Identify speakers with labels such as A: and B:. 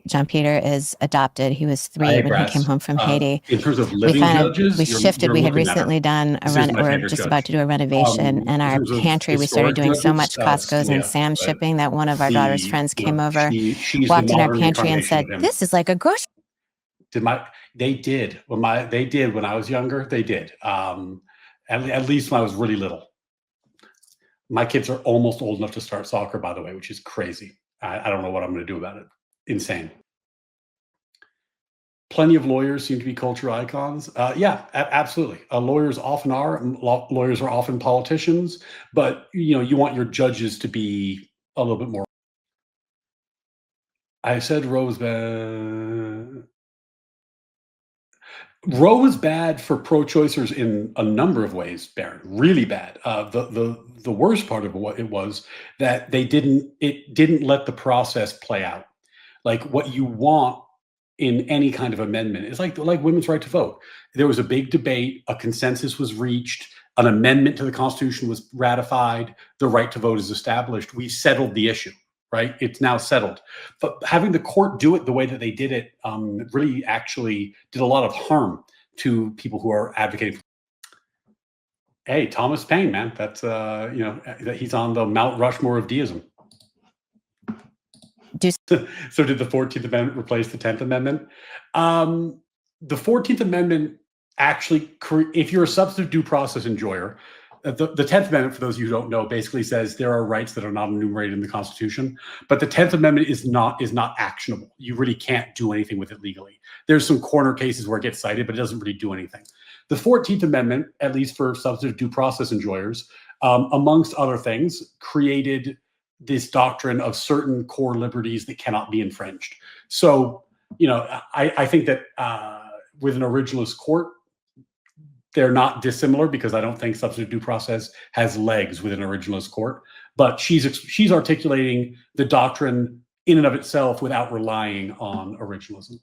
A: John Peter is adopted. He was 3
B: Hey,
A: when he came
B: Brass.
A: home from Haiti.
B: In terms of
A: We
B: living
A: kind of
B: judges,
A: we shifted.
B: you're
A: We had
B: looking at her.
A: recently done a
B: This
A: run.
B: is my
A: We're
B: favorite
A: just about
B: judge.
A: to do a renovation, and
B: In
A: our
B: terms of
A: pantry. We started
B: historic
A: doing so
B: judges,
A: much Costco's and
B: Scalia,
A: Sam's
B: but
A: shipping that one of our daughter's friends came over,
B: she's the
A: walked in our
B: modern
A: pantry, and
B: incarnation
A: said,
B: of him.
A: "This is like a grocery."
B: They did when I was younger. They did. At least when I was really little. My kids are almost old enough to start soccer, by the way, which is crazy. I don't know what I'm going to do about it. Insane. Plenty of lawyers seem to be culture icons. Yeah, absolutely. Lawyers often are. Lawyers are often politicians, but you want your judges to be a little bit more. I said Roe was bad for pro-choicers in a number of ways, Barrett. Really bad. The worst part of what it was that it didn't let the process play out. Like what you want in any kind of amendment is like women's right to vote. There was a big debate, a consensus was reached, an amendment to the Constitution was ratified, the right to vote is established. We settled the issue, right? It's now settled. But having the court do it the way that they did it really actually did a lot of harm to people who are advocating for. Hey, Thomas Paine, man, that's he's on the Mount Rushmore of deism. So did the 14th Amendment replace the 10th Amendment? The 14th Amendment actually, if you're a substantive due process enjoyer, the 10th Amendment, for those of you who don't know, basically says there are rights that are not enumerated in the Constitution, but the 10th Amendment is not actionable. You really can't do anything with it legally. There's some corner cases where it gets cited, but it doesn't really do anything. The 14th Amendment, at least for substantive due process enjoyers, amongst other things, created this doctrine of certain core liberties that cannot be infringed. So, I think that with an originalist court, they're not dissimilar because I don't think substantive due process has legs with an originalist court. But she's articulating the doctrine in and of itself without relying on originalism.